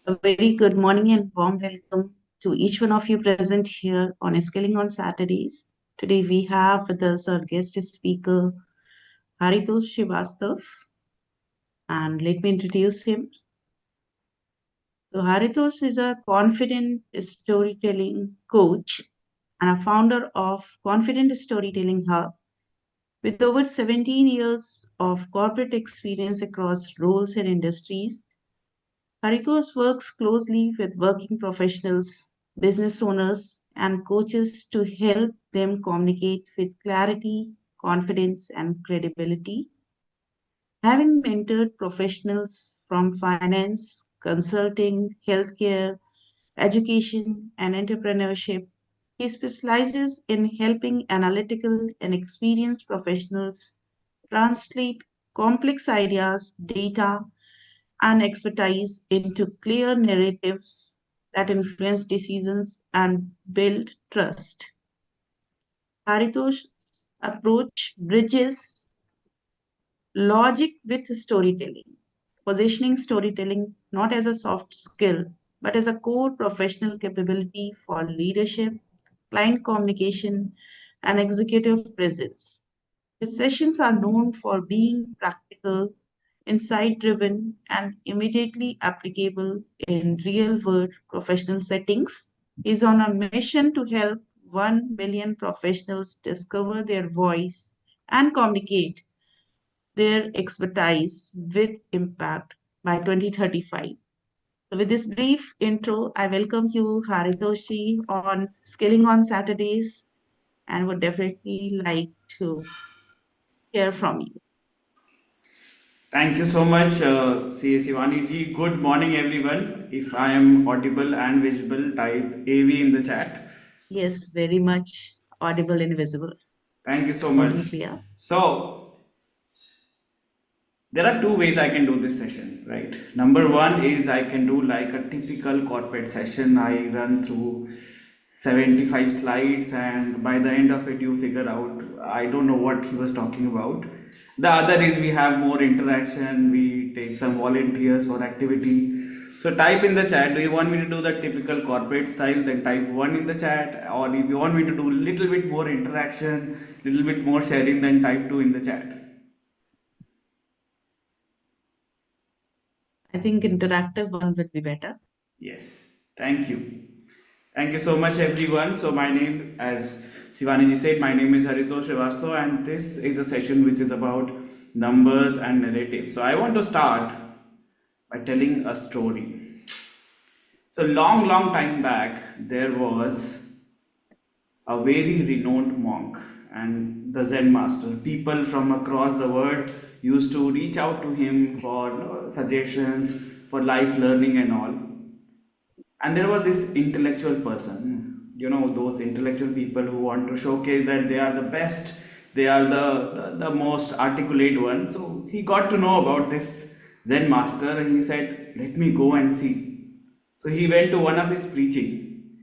A very good morning and warm welcome to each one of you present here on Skilling on Saturdays. Today we have with us our guest speaker, Haritosh Srivastav, and let me introduce him. So, Haritosh is a confident storytelling coach and a founder of Confident Storytelling Hub. With over 17 years of corporate experience across roles and industries, Haritos works closely with working professionals, business owners, and coaches to help them communicate with clarity, confidence, and credibility. Having mentored professionals from finance, consulting, healthcare, education, and entrepreneurship, he specializes in helping analytical and experienced professionals translate complex ideas, data, and expertise into clear narratives that influence decisions and build trust. Haritosh's approach bridges logic with storytelling, positioning storytelling not as a soft skill, but as a core professional capability for leadership, client communication, and executive presence. His sessions are known for being practical, insight driven, and immediately applicable in real world professional settings. He's on a mission to help 1 million professionals discover their voice and communicate their expertise with impact by 2035. So, with this brief intro, I welcome you, Haritoshi, on Skilling on Saturdays, and would definitely like to hear from you. Thank you so much, Shivani ji. Good morning, everyone. If I am audible and visible, type AV in the chat. Yes, very much audible and visible, Thank you so loud much. and clear. So, there are two ways I can do this session, right? Number one is I can do like a typical corporate session. I run through 75 slides, and by the end of it, you figure out I don't know what he was talking about. The other is we have more interaction, we take some volunteers for activity. So, type in the chat, do you want me to do the typical corporate style? Then type one in the chat, or if you want me to do a little bit more interaction, little bit more sharing, then type two in the chat. I think interactive one would be better. Yes, thank you. Thank you so much, everyone. So, my name, as Shivani ji said, my name is Haritosh Srivastav, and this is a session which is about numbers and narrative. So, I want to start by telling a story. So, long time back, there was a very renowned monk and the Zen master. People from across the world used to reach out to him for suggestions, for life learning, and all. And there was this intellectual person, those intellectual people who want to showcase that they are the best, they are the most articulate one. So he got to know about this Zen master, and he said, let me go and see. So he went to one of his preaching,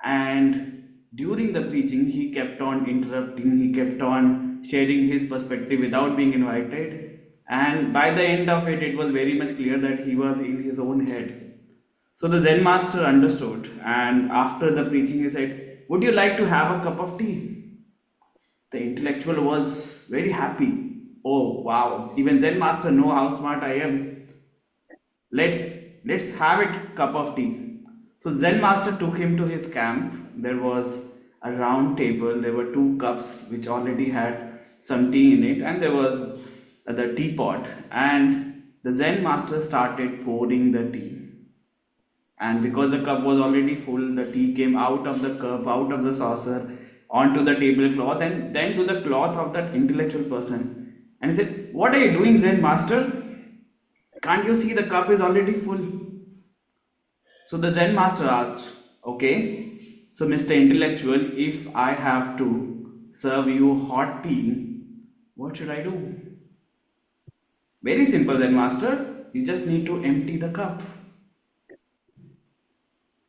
and during the preaching he kept on interrupting, he kept on sharing his perspective without being invited. And by the end of it, it was very much clear that he was in his own head. So the Zen master understood, and after the preaching, he said, would you like to have a cup of tea? The intellectual was very happy. Oh wow, even Zen master know how smart I am. Let's have it cup of tea. So Zen master took him to his camp. There was a round table. There were two cups which already had some tea in it, and there was the teapot. And the Zen master started pouring the tea, and because the cup was already full, the tea came out of the cup, out of the saucer, onto the tablecloth, and then to the cloth of that intellectual person. And he said, what are you doing, Zen master? Can't you see the cup is already full? So the Zen master asked, okay, so Mr. Intellectual, if I have to serve you hot tea, what should I do? Very simple, Zen master, you just need to empty the cup.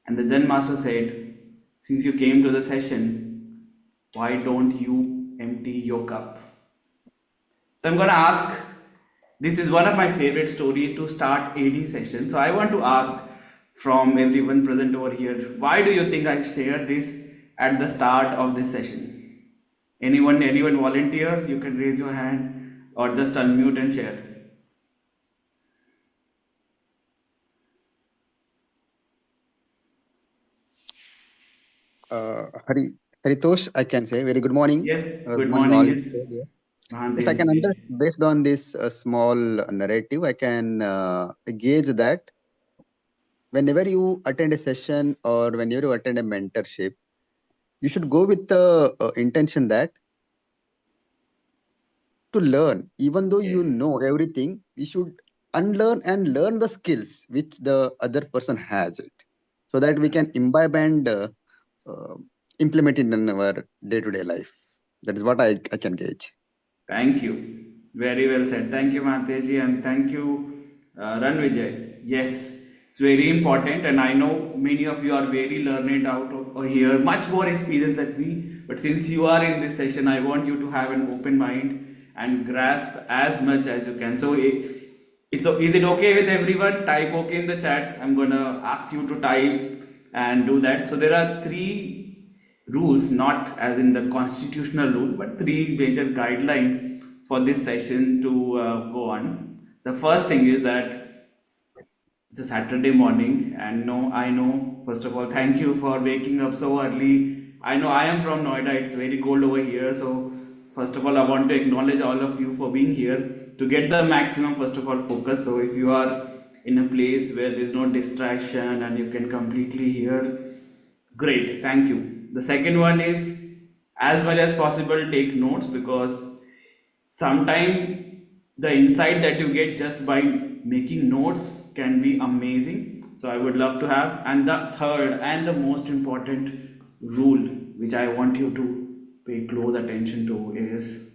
And the Zen master said, since you came to the session, why don't you empty your cup? So I'm going to ask This is one of my favorite stories to start any session. So I want to ask from everyone present over here, why do you think I share this at the start of this session? Anyone volunteer? You can raise your hand or just unmute and share. Haritosh, I can say very good morning. Yes, Good good morning, all. morning. Yes, Yes, yes, I Mahantesh. can Yes. under based on this small narrative, I can gauge that whenever you attend a session or whenever you attend a mentorship, you should go with the intention that to learn. Even though you Yes. know everything, you should unlearn and learn the skills which the other person has it, so that we can imbibe and uh, implement it in our day-to-day life. That is what I can gauge. Thank you. Very well said. Thank you, Mahateji, and thank you, Ranvijay. Yes, it's very important, and I know many of you are very learned out or here, much more experience than me. But since you are in this session, I want you to have an open mind and grasp as much as you can. So, is it okay with everyone? Type okay in the chat. I'm gonna ask you to type and do that. So there are three rules, not as in the constitutional rule, but three major guidelines for this session to go on. The first thing is that it's a Saturday morning, and no, I know, first of all, thank you for waking up so early. I know I am from Noida, it's very cold over here, so first of all, I want to acknowledge all of you for being here to get the maximum, first of all, focus. So, if you are in a place where there's no distraction and you can completely hear, great, thank you. The second one is as much as possible take notes, because sometimes the insight that you get just by making notes can be amazing. So I would love to have. And the third and the most important rule which I want you to pay close attention to is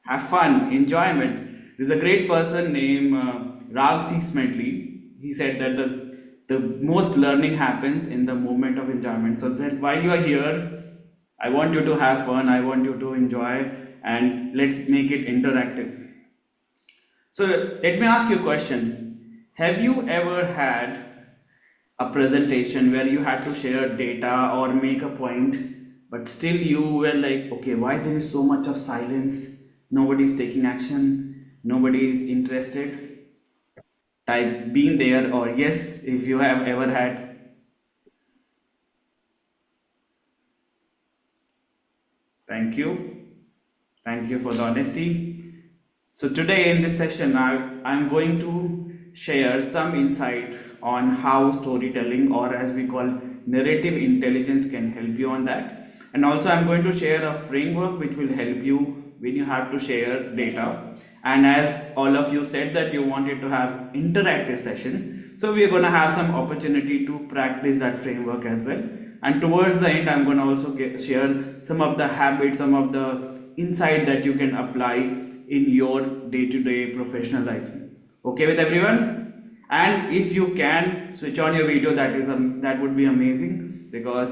have fun, enjoyment. There's a great person named Rav C. Smedley. He said that the most learning happens in the moment of enjoyment. So that while you are here, I want you to have fun, I want you to enjoy, and let's make it interactive. So let me ask you a question. Have you ever had a presentation where you had to share data or make a point, but still you were like, okay, why there is so much of silence? Nobody is taking action, nobody is interested. Type being there or yes if you have ever had. Thank you. Thank you for the honesty. So today in this session, I'm going to share some insight on how storytelling, or as we call narrative intelligence, can help you on that. And also I'm going to share a framework which will help you when you have to share data. And as all of you said that you wanted to have interactive session, so we are going to have some opportunity to practice that framework as well. And towards the end, I'm going to also share some of the habits, some of the insight that you can apply in your day-to-day professional life. Okay with everyone? And if you can switch on your video, that would be amazing, because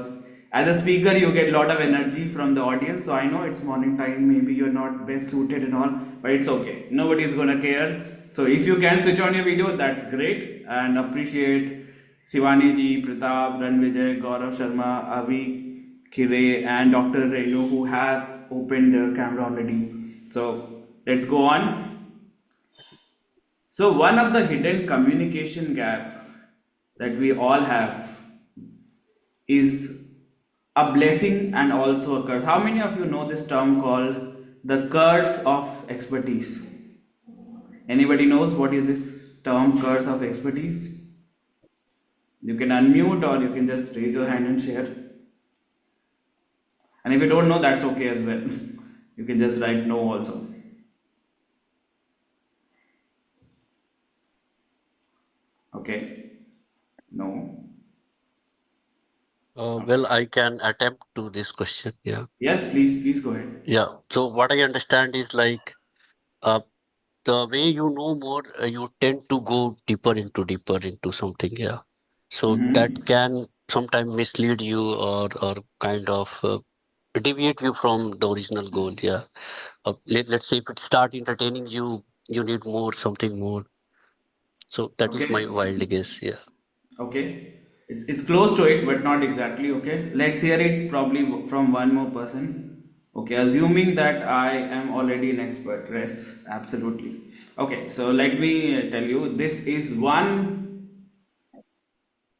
as a speaker you get a lot of energy from the audience. So I know it's morning time, maybe you're not best suited and all, but it's okay, nobody is gonna care. So if you can switch on your video, that's great, and appreciate Shivani ji, Pratap, Ranvijay, Gaurav Sharma, Avi, Kire, and Dr. Renu, who have opened their camera already. So let's go on. So one of the hidden communication gap that we all have is a blessing and also a curse. How many of you know this term called the curse of expertise? Anybody knows what is this term, curse of expertise? You can unmute or you can just raise your hand and share. And if you don't know, that's okay as well. You can just write no also. Okay. No. Well, I can attempt to this question. Yeah. Yes, please go ahead. Yeah. So what I understand is like uh, the way you know more, you tend to go deeper into something. Yeah. So that Mm-hmm. can sometimes mislead you or kind of deviate you from the original goal. Yeah. Let's say if it start entertaining you, you need more, something more. So that is my Okay. wild guess. Yeah. Okay. It's close to it, but not exactly. Okay. Let's hear it probably from one more person. Okay. Assuming that I am already an expert. Yes, absolutely. Okay. So let me tell you, this is one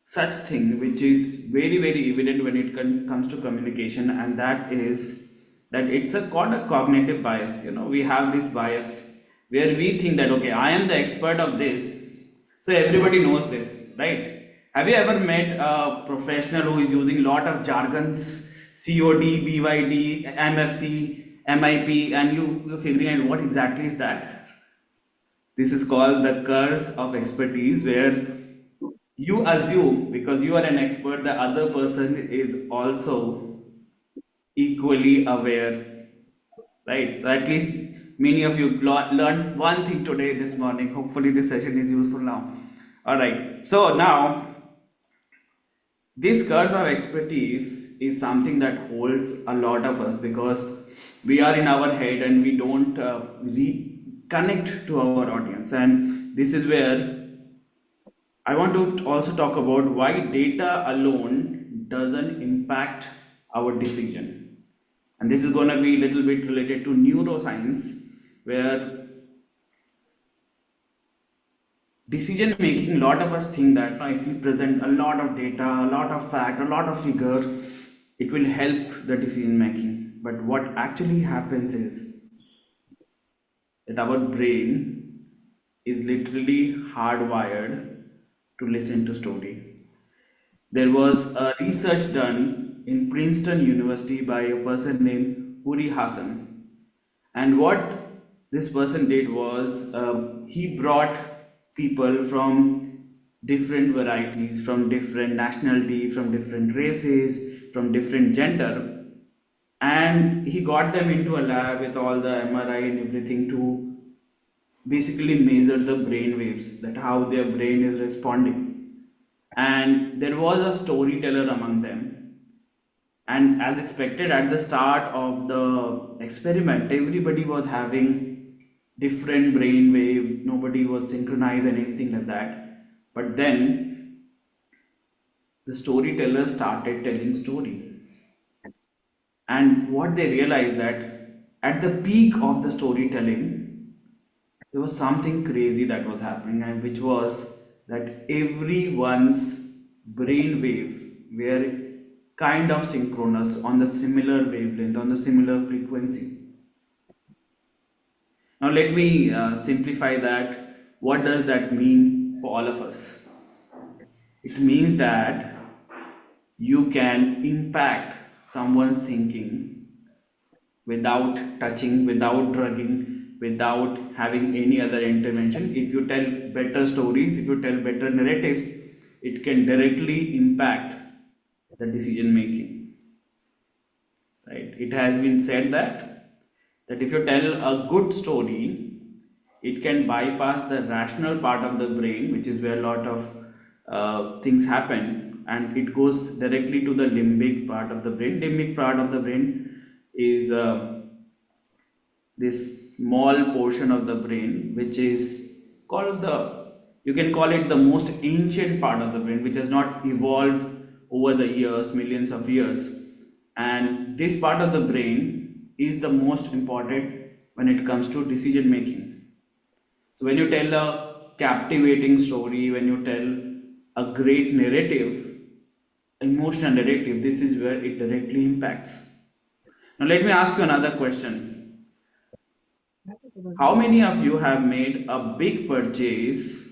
such thing which is very evident when it comes to communication, and that is that it's a called a cognitive bias. We have this bias where we think that, okay, I am the expert of this, so everybody knows this, right? Have you ever met a professional who is using lot of jargons, cod, byd, mfc, mip, and you're figuring out what exactly is that? This is called the curse of expertise, where you assume because you are an expert, the other person is also equally aware, right? So at least many of you learned one thing today, this morning. Hopefully, this session is useful now. All right. So now, this curse of expertise is something that holds a lot of us because we are in our head and we don't connect to our audience, and this is where I want to also talk about why data alone doesn't impact our decision. And this is going to be a little bit related to neuroscience, where decision making, a lot of us think that if we present a lot of data, a lot of fact, a lot of figure, it will help the decision making. But what actually happens is that our brain is literally hardwired to listen to story. There was a research done in Princeton University by a person named Uri Hassan. And what this person did was he brought people from different varieties, from different nationality, from different races, from different gender, and he got them into a lab with all the MRI and everything to basically measure the brain waves, that how their brain is responding. And there was a storyteller among them, and as expected at the start of the experiment, everybody was having different brain wave, nobody was synchronized and anything like that. But then the storyteller started telling story, and what they realized that at the peak of the storytelling there was something crazy that was happening, and which was that everyone's brain wave were kind of synchronous on the similar wavelength, on the similar frequency. Now let me simplify that. What does that mean for all of us? It means that you can impact someone's thinking without touching, without drugging, without having any other intervention. If you tell better stories, if you tell better narratives, it can directly impact the decision making. Right? It has been said that if you tell a good story, it can bypass the rational part of the brain, which is where a lot of things happen, and it goes directly to the limbic part of the brain. Limbic part of the brain is this small portion of the brain which is called the, you can call it the most ancient part of the brain, which has not evolved over the years, millions of years. And this part of the brain is the most important when it comes to decision making. So when you tell a captivating story, when you tell a great narrative, emotional narrative, this is where it directly impacts. Now let me ask you another question. How many of you have made a big purchase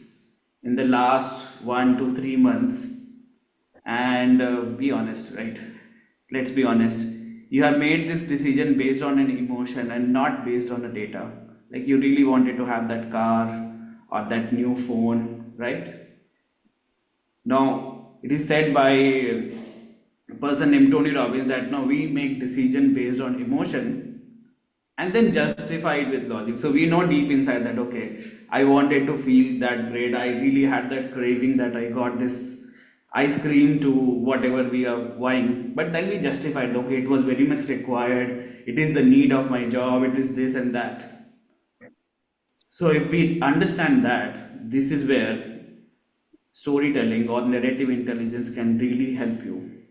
in the last 1 to 3 months? And be honest, right? Let's be honest. You have made this decision based on an emotion and not based on the data. Like you really wanted to have that car or that new phone, right? Now, it is said by a person named Tony Robbins that now we make decision based on emotion and then justify it with logic. So we know deep inside that, okay, I wanted to feel that great. I really had that craving that I got this ice cream to whatever we are buying. But then we justified, okay, it was very much required. It is the need of my job. It is this and that. So if we understand that, this is where storytelling or narrative intelligence can really help you.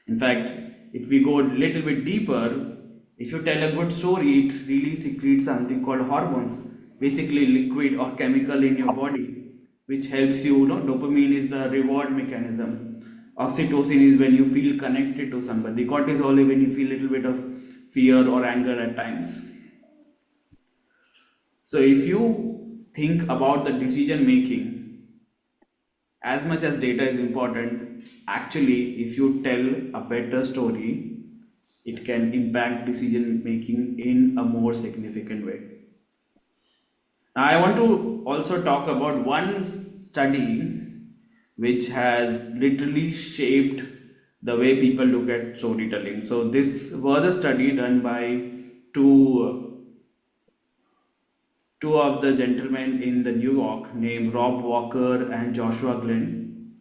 In fact, if we go a little bit deeper, if you tell a good story, it really secretes something called hormones, basically liquid or chemical in your body, which helps you. You know, dopamine is the reward mechanism. Oxytocin is when you feel connected to somebody. Cortisol is when you feel a little bit of fear or anger at times. So if you think about the decision making, as much as data is important, actually, if you tell a better story, it can impact decision making in a more significant way. Now, I want to also talk about one study which has literally shaped the way people look at storytelling. So, this was a study done by two two of the gentlemen in the New York named Rob Walker and Joshua Glenn.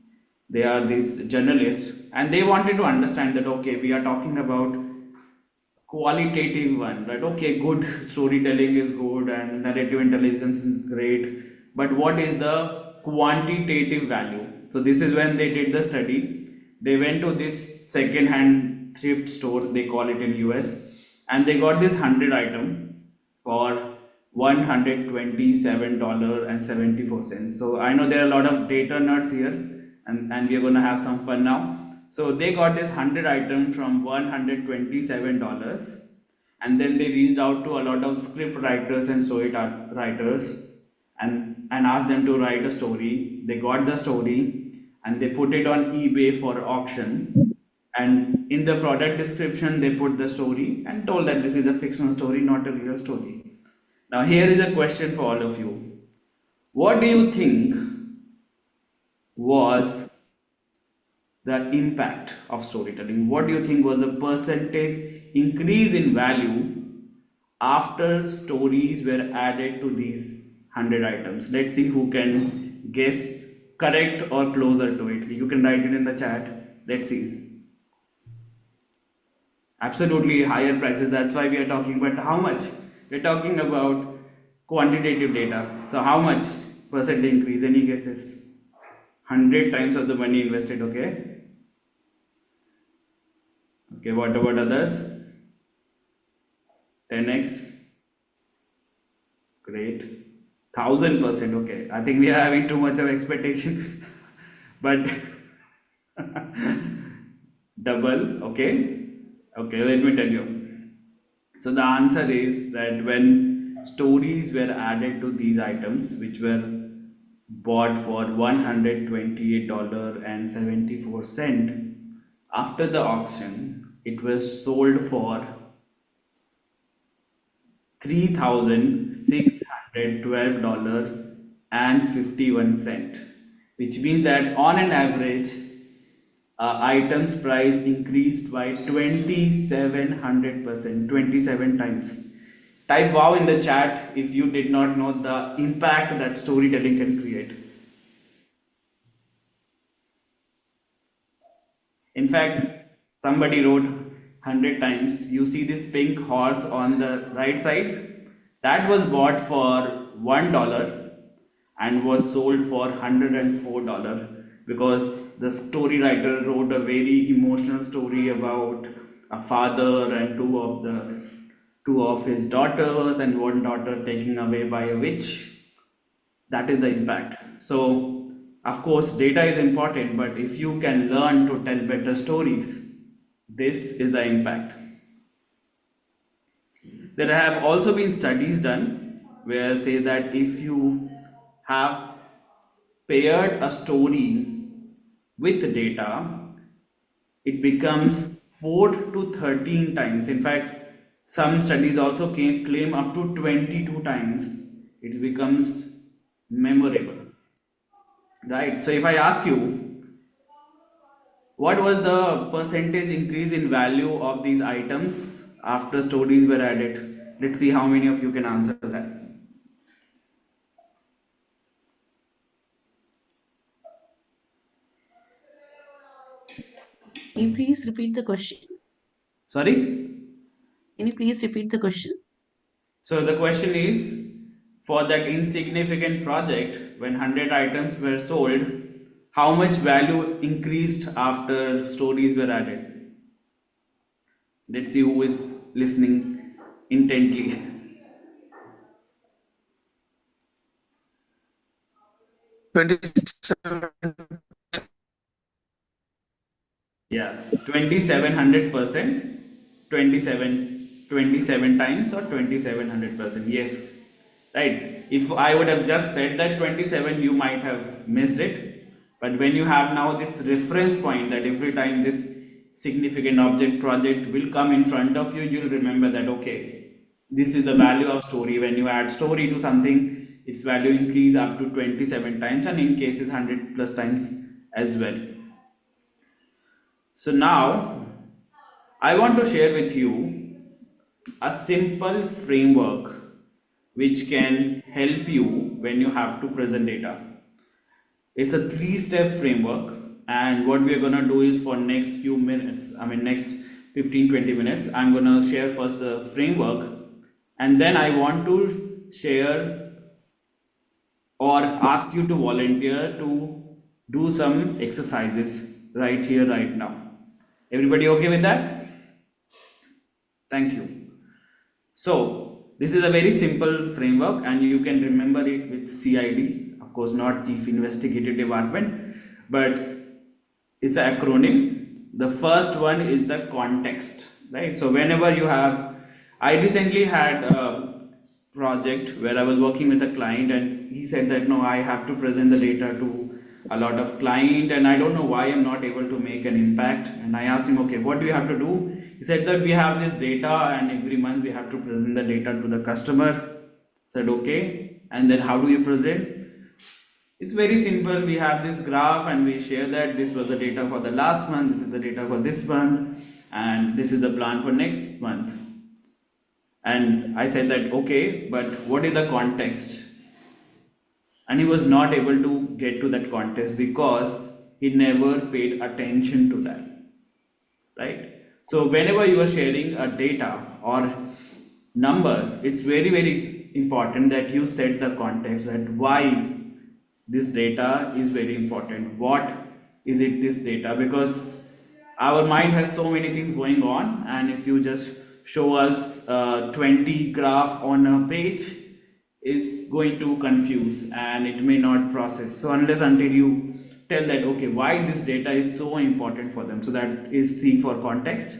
They are these journalists and they wanted to understand that okay, we are talking about qualitative one, right? Okay, good storytelling is good and narrative intelligence is great, but what is the quantitative value? So this is when they did the study. They went to this second hand thrift store, they call it in US, and they got this 100 item for $127.74. So I know there are a lot of data nerds here, and we are going to have some fun now. So they got this 100 item from $127, and then they reached out to a lot of script writers and story writers and asked them to write a story. They got the story and they put it on eBay for auction. And in the product description, they put the story and told that this is a fictional story, not a real story. Now, here is a question for all of you. What do you think was the impact of storytelling? What do you think was the percentage increase in value after stories were added to these 100 items? Let's see who can guess correct or closer to it. You can write it in the chat. Let's see. Absolutely higher prices, that's why we are talking. But how much? We're talking about quantitative data. So, how much percent increase? Any guesses? 100 times of the money invested, okay? Okay, what about others? 10x, great. 1000%, okay. I think we are having too much of expectation, but double, okay. Okay, let me tell you. So the answer is that when stories were added to these items, which were bought for $128.74, after the auction, it was sold for $3,612.51, which means that on an average, items price increased by 2700%, 27 times. Type wow in the chat if you did not know the impact that storytelling can create. In fact, somebody wrote 100 times. You see this pink horse on the right side? That was bought for $1 and was sold for $104 because the story writer wrote a very emotional story about a father and two of his daughters and one daughter taken away by a witch. That is the impact. So of course data is important, but if you can learn to tell better stories, this is the impact. There have also been studies done where say that if you have paired a story with data, it becomes 4 to 13 times. In fact, some studies also claim up to 22 times it becomes memorable. Right? So if I ask you, what was the percentage increase in value of these items after stories were added? Let's see how many of you can answer that. Can you please repeat the question? Sorry? Can you please repeat the question? So the question is, for that insignificant project, when 100 items were sold, how much value increased after stories were added? Let's see who is listening intently. 27. Yeah, 2700%, 27 times, or 2700%. Yes, right. If I would have just said that 27, you might have missed it. But when you have now this reference point, that every time this significant object project will come in front of you, you'll remember that, okay, this is the value of story. When you add story to something, its value increase up to 27 times, and in cases 100 plus times as well. So now I want to share with you a simple framework which can help you when you have to present data. It's a three-step framework, and what we are going to do is, for next few minutes, next 15-20 minutes, I'm going to share first the framework, and then I want to share or ask you to volunteer to do some exercises right here, right now. Everybody okay with that? Thank you. So this is a very simple framework, and you can remember it with CID, of course not Chief Investigative Department, but it's an acronym. The first one is the context, right? So whenever you have, I recently had a project where I was working with a client, and he said that no, I have to present the data to a lot of client, and I don't know why I'm not able to make an impact. And I asked him, okay, what do you have to do? He said that we have this data, and every month we have to present the data to the customer. I said okay, and then how do you present? It's very simple. We have this graph and we share that this was the data for the last month, this is the data for this month, and this is the plan for next month. And I said that okay, but what is the context? And he was not able to get to that context because he never paid attention to that, right? So whenever you are sharing a data or numbers, it's very important that you set the context, that why this data is very important. What is it, this data? Because our mind has so many things going on, and if you just show us 20 graph on a page, is going to confuse and it may not process. So unless until you tell that okay, why this data is so important for them, so that is C for context.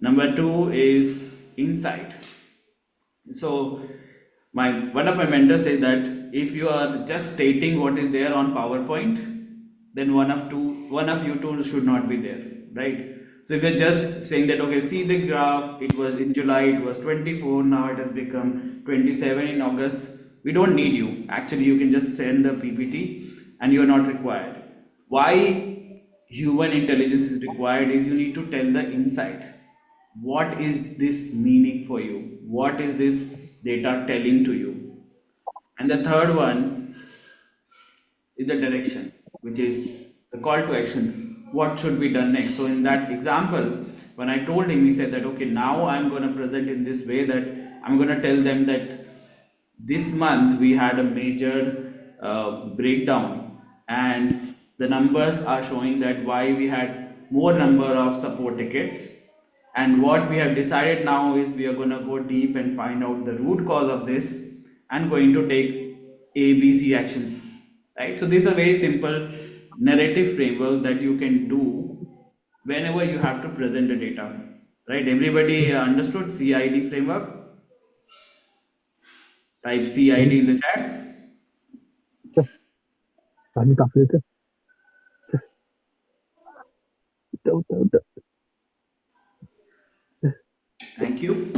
Number two is insight. So one of my mentors said that if you are just stating what is there on PowerPoint, then one of you two should not be there, right? So if you're just saying that okay, see the graph, it was in July, it was 24, now it has become 27 in August, we don't need you. Actually, you can just send the PPT and you are not required. Why human intelligence is required is you need to tell the insight. What is this meaning for you? What is this data telling to you? And the third one is the direction, which is the call to action. What should be done next? So in that example, when I told him, he said that okay, now I'm going to present in this way, that I'm going to tell them that this month we had a major breakdown, and the numbers are showing that why we had more number of support tickets, and what we have decided now is we are going to go deep and find out the root cause of this and going to take ABC action, right? So this is a very simple narrative framework that you can do whenever you have to present the data, right? Everybody understood CID framework? Type CID in the chat. Thank you.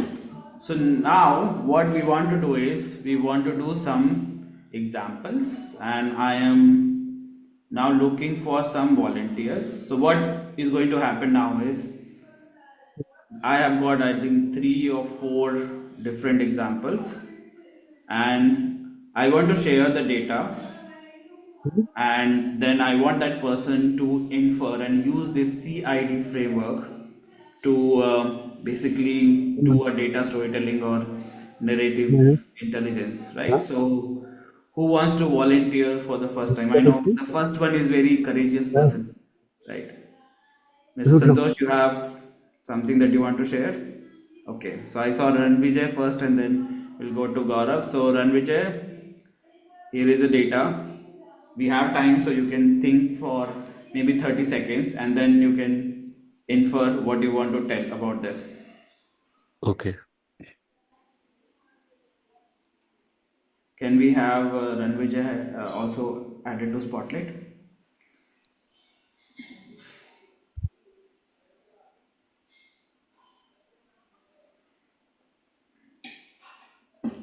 So now what we want to do is we want to do some examples, and I am now looking for some volunteers. So what is going to happen now is I have got, I think, 3 or 4 different examples, and I want to share the data, and then I want that person to infer and use this CID framework to basically do a data storytelling or narrative intelligence, Yeah. right? So, who wants to volunteer for the first time? I know the first one is very courageous Yeah. person, right? Mr. Good luck. Santosh, you have something that you want to share? Okay, so I saw Ranvijay first, and then we'll go to Gaurav. So, Ranvijay, here is the data. We have time, so you can think for maybe 30 seconds, and then you can infer what you want to tell about this. Okay. Can we have Ranvijay also added to Spotlight?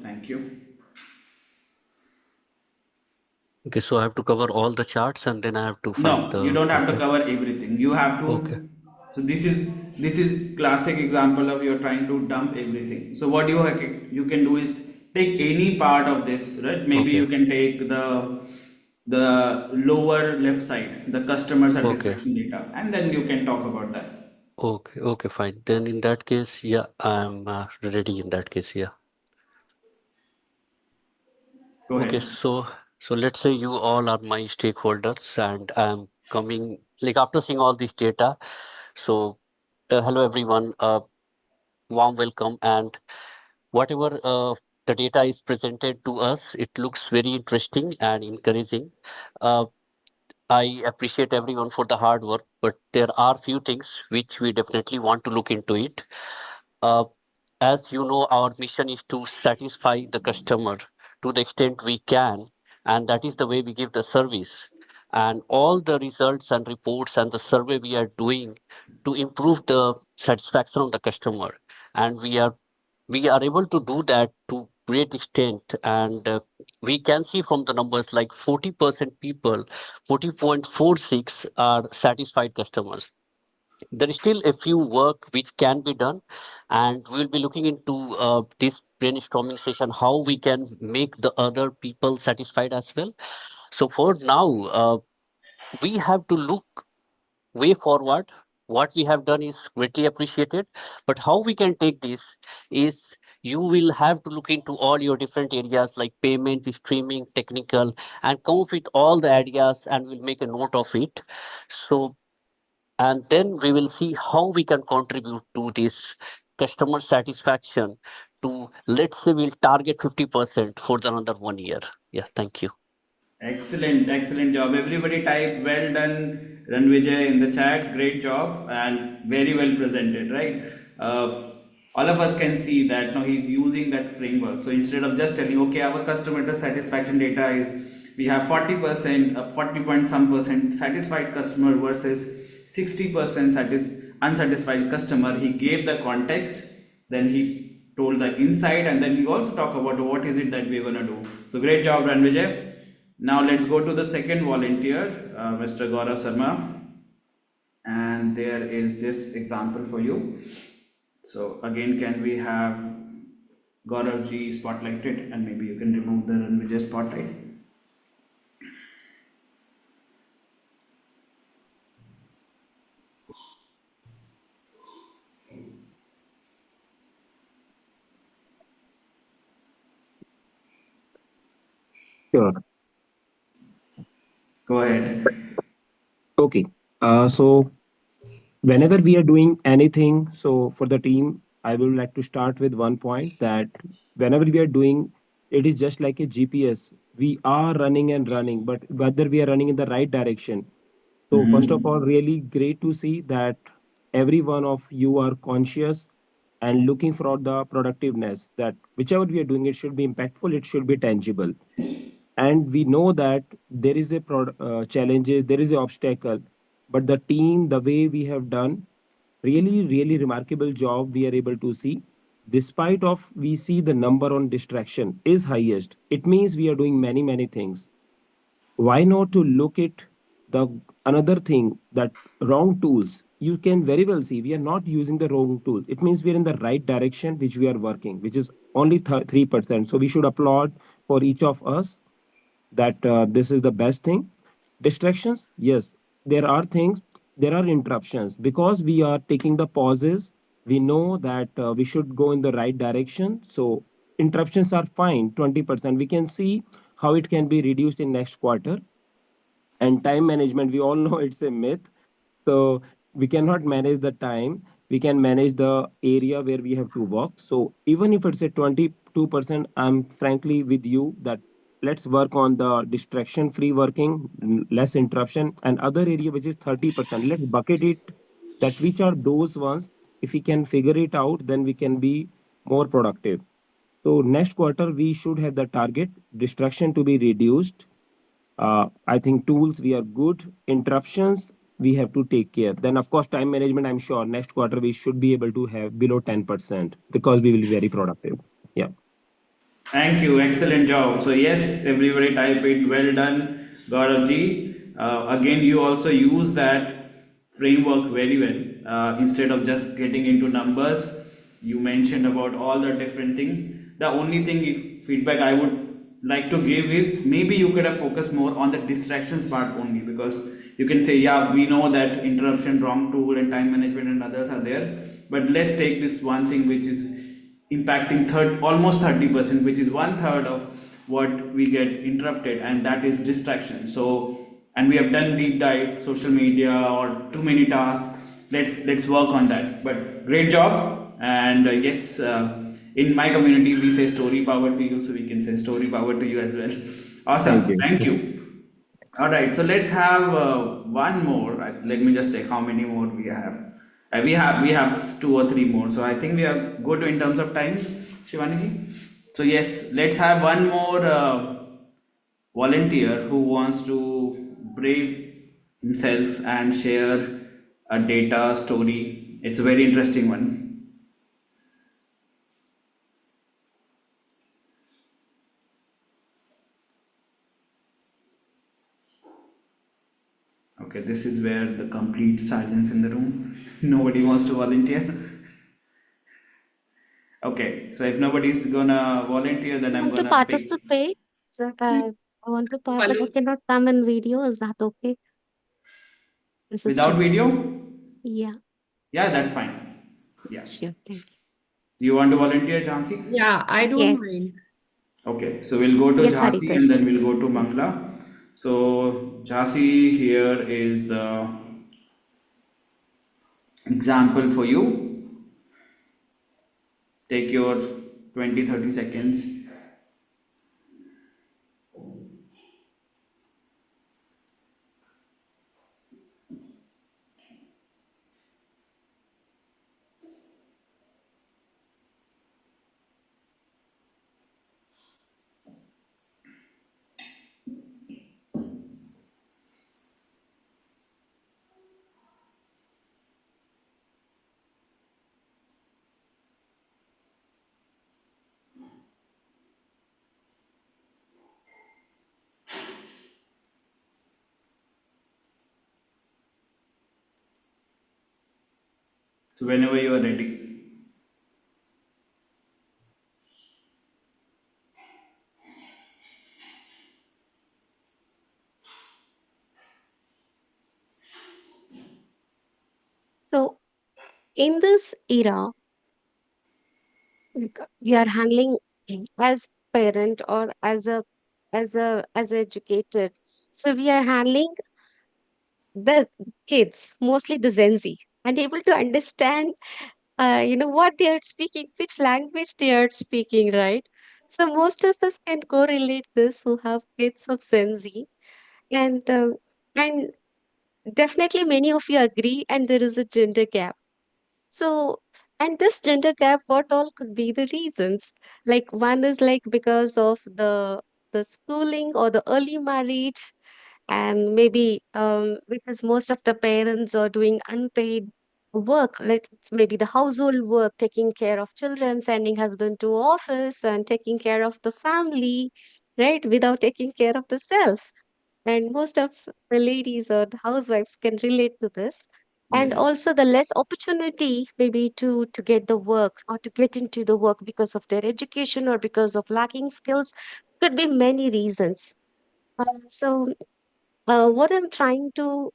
Thank you. Okay, so I have to cover all the charts and then I have to find No, you the. don't have to Okay. cover everything. You have Okay. to. So this is classic example of you're trying to dump everything. So what you can do is take any part of this, right? Maybe Okay. you can take the lower left side, the customer Okay. satisfaction data, and then you can talk about that. Okay. Okay, fine. Then in that case, yeah, I'm ready in that case, yeah. Go Okay, ahead. so let's say you all are my stakeholders and I'm coming like after seeing all this data. So hello everyone, warm welcome, and whatever the data is presented to us, it looks very interesting and encouraging. Uh, I appreciate everyone for the hard work, but there are few things which we definitely want to look into it. Uh, as you know, our mission is to satisfy the customer to the extent we can, and that is the way we give the service. And all the results and reports and the survey we are doing to improve the satisfaction of the customer, and we are able to do that to great extent. And we can see from the numbers like 40% people, 40.46 are satisfied customers. There is still a few work which can be done, and we'll be looking into this brainstorming session how we can make the other people satisfied as well. So for now, we have to look way forward. What we have done is greatly appreciated, but how we can take this is you will have to look into all your different areas like payment, streaming, technical, and come up with all the ideas, and we'll make a note of it. So and then we will see how we can contribute to this customer satisfaction to, let's say, we'll target 50% for the another 1 year. Yeah, thank you. Excellent, excellent job. Everybody type well done, Ranvijay in the chat. Great job and very well presented, right? All of us can see that now he's using that framework. So instead of just telling, okay, our customer satisfaction data is we have 40%, 40 point some percent satisfied customer versus 60% unsatisfied customer. He gave the context, then he told the insight, and then he also talked about what is it that we're gonna do. So great job, Ranvijay. Now let's go to the second volunteer, Mr. Gaurav Sharma, and there is this example for you. So again, can we have Gaurav ji spotlighted, and maybe you can remove the Ranvijay spotlight. Sure. Go ahead. Okay. So whenever we are doing anything, so for the team, I would like to start with one point that whenever we are doing, it is just like a GPS. We are running and running, but whether we are running in the right direction. So first of all, Mm-hmm. really great to see that every one of you are conscious and looking for the productiveness that whichever we are doing, it should be impactful, it should be tangible. And we know that there is a challenges, there is an obstacle, but the team, the way we have done, really remarkable job we are able to see. Despite of we see the number on distraction is highest, it means we are doing many things. Why not to look at the another thing that wrong tools, you can very well see we are not using the wrong tool, it means we are in the right direction which we are working, which is only 3%. So we should applaud for each of us that this is the best thing. Distractions, yes, there are things, there are interruptions because we are taking the pauses. We know that we should go in the right direction. So interruptions are fine, 20%. We can see how it can be reduced in next quarter. And time management, we all know it's a myth. So we cannot manage the time. We can manage the area where we have to work. So even if it's a 22%, I'm frankly with you that let's work on the distraction free working, less interruption, and other area which is 30%. Let's bucket it, that which are those ones. If we can figure it out, then we can be more productive. So next quarter, we should have the target distraction to be reduced. I think tools we are good. Interruptions we have to take care. Then of course time management. I'm sure next quarter we should be able to have below 10% because we will be very productive. Yeah. Thank you. Excellent job. So yes, everybody type it. Well done, Gaurav ji. Again, you also use that framework very well. Instead of just getting into numbers, you mentioned about all the different things. The only thing, if feedback I would like to give is maybe you could have focused more on the distractions part only, because you can say, yeah, we know that interruption, wrong tool, and time management and others are there, but let's take this one thing which is impacting almost 30%, which is one third of what we get interrupted, and that is distraction. So, and we have done deep dive social media or too many tasks. Let's work on that. But great job. And yes, in my community we say story power to you, so we can say story power to you as well. Thank Awesome, you. thank you. All right, so let's have one more. Let me just check how many more we have. We have two or three more. So I think we are good in terms of time, Shivani ji. So yes, let's have one more volunteer who wants to brave himself and share a data story. It's a very interesting one. Okay, this is where the complete silence in the room. Nobody wants to volunteer. Okay, so if nobody's gonna volunteer, then I'm Want to gonna pick participate? So, I want to part, but I cannot come in video. Is that okay? This is without Tracy. video. Yeah, Yeah, that's fine. Yeah. sure. Thank You want to volunteer, Jhansi? Yeah, I you. don't Yes. mind. Okay, so we'll go to Yes, Jhansi and Haritosh. then we'll go to Mangla. So Jhansi, here is the example for you. Take your 20-30 seconds. So whenever you are ready. So, in this era, like, we are handling as parent or as a educated. So we are handling the kids, mostly the Gen Z, and able to understand what they are speaking, which language they are speaking, right? So most of us can correlate this who have kids of Gen Z, and and definitely many of you agree, and there is a gender gap. So, and this gender gap, what all could be the reasons? Like one is like because of the schooling or the early marriage, and maybe because most of the parents are doing unpaid work, like it's maybe the household work, taking care of children, sending husband to office, and taking care of the family, right, without taking care of the self. And most of the ladies or the housewives can relate to this. And Yes. also the less opportunity maybe to get the work or to get into the work because of their education or because of lacking skills. Could be many reasons. So what I'm trying to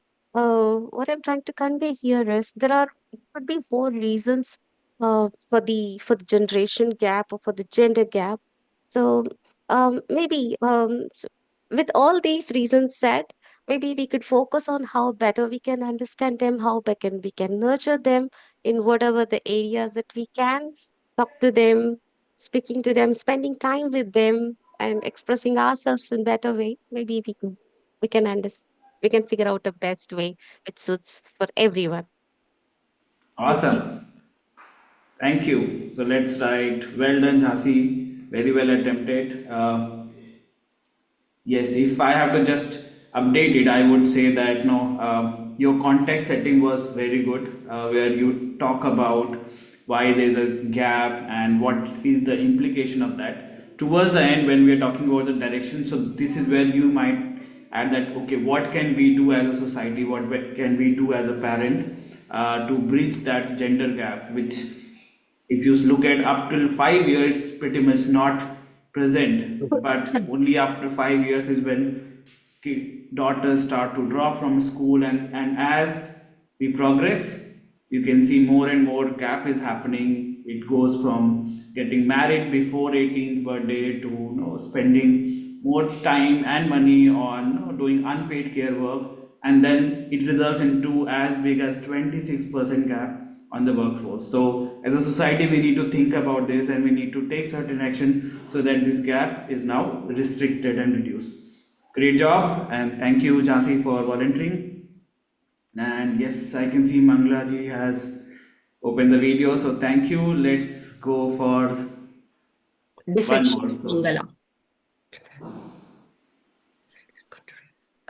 convey here is there are could be more reasons for the generation gap or for the gender gap. So maybe with all these reasons said, maybe we could focus on how better we can understand them, how we can nurture them in whatever the areas that we can talk to them, speaking to them, spending time with them, and expressing ourselves in better way. Maybe we can understand, we can figure out a best way which suits for everyone. Okay. Awesome. Thank you. So let's write. Well done, Jhansi. Very well attempted. Yes, if I have to just update it, I would say that no, your context setting was very good, where you talk about why there's a gap and what is the implication of that. Towards the end, when we are talking about the direction, so this is where you might add that okay, what can we do as a society, can we do as a parent to bridge that gender gap, which if you look at up till 5 years it's pretty much not present, but only after 5 years is when daughters start to drop from school, and as we progress you can see more and more gap is happening. It goes from getting married before 18th birthday to spending more time and money on doing unpaid care work, and then it results into as big as 26% gap on the workforce. So as a society we need to think about this and we need to take certain action so that this gap is now restricted and reduced. Great job, and thank you Jhansi for volunteering. And yes, I can see Mangla ji has opened the video, so thank you. Let's go for one Dissection more. of Mangala.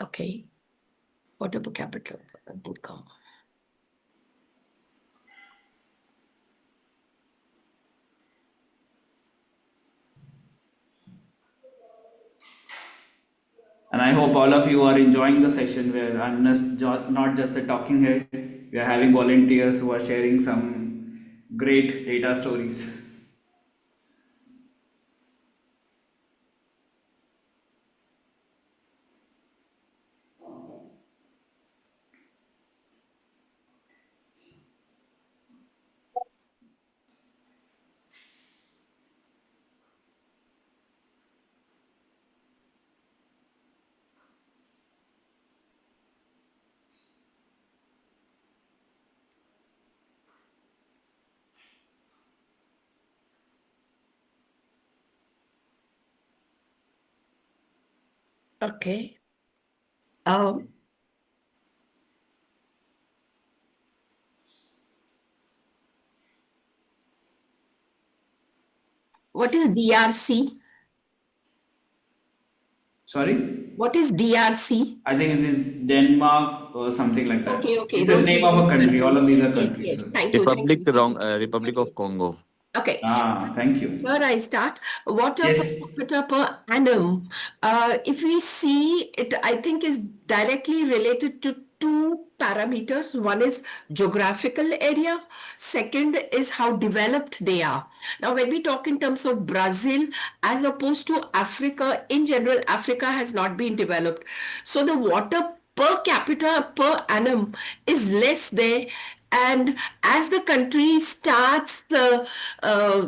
Okay. Water per capita income. And I hope all of you are enjoying the session where I'm not just a talking head, we are having volunteers who are sharing some great data stories. Okay. Um, what is DRC? Sorry? What is DRC? I think it is Denmark or something like that. Okay. It's the Those name of a developed country. All countries. of these are Yes. countries. Thank you. Republic of Congo. Okay. Thank you. Here I start. Water per Yes. capita per annum. If we see it, I think is directly related to two parameters. One is geographical area. Second is how developed they are. Now, when we talk in terms of Brazil as opposed to Africa, in general, Africa has not been developed. So the water per capita per annum is less there, and as the country starts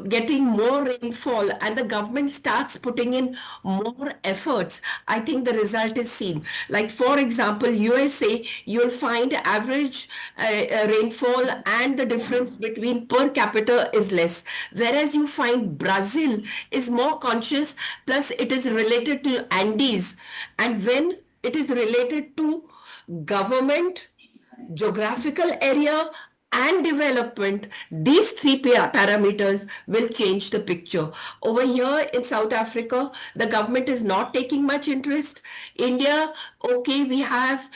getting more rainfall and the government starts putting in more efforts, I think the result is seen. Like, for example, USA, you'll find average rainfall and the difference between per capita is less. Whereas you find Brazil is more conscious, plus it is related to Andes. And when it is related to government, geographical area, and development, these three parameters will change the picture. Over here in South Africa, the government is not taking much interest. India, okay, we have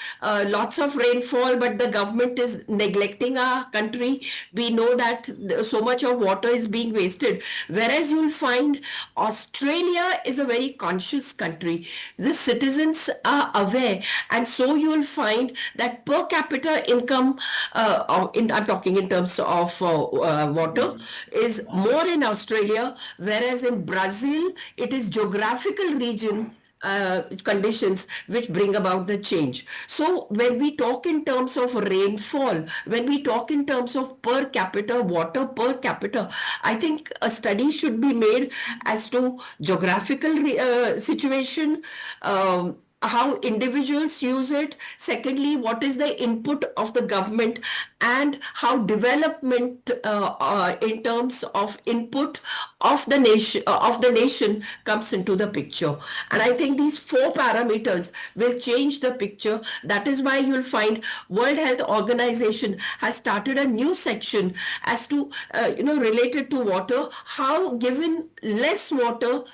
lots of rainfall, but the government is neglecting our country. We know that so much of water is being wasted. Whereas you'll find Australia is a very conscious country. The citizens are aware, and so you'll find that per capita income, I'm talking in terms of water, is more in Australia, whereas in Brazil, it is geographical region conditions which bring about the change. So when we talk in terms of rainfall, when we talk in terms of per capita, water per capita, I think a study should be made as to geographical situation, how individuals use it. Secondly, what is the input of the government, and how development in terms of input of the nation comes into the picture. And I think these four parameters will change the picture. That is why you'll find World Health Organization has started a new section as to related to water, how given less water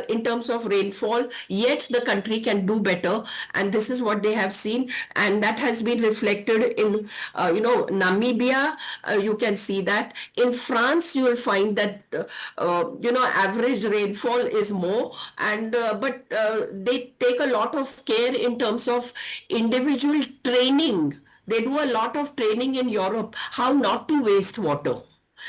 in terms of rainfall, yet the country can do better. And this is what they have seen. And that has been reflected in, Namibia. You can see that. In France, you will find that, average rainfall is more. But they take a lot of care in terms of individual training. They do a lot of training in Europe, how not to waste water.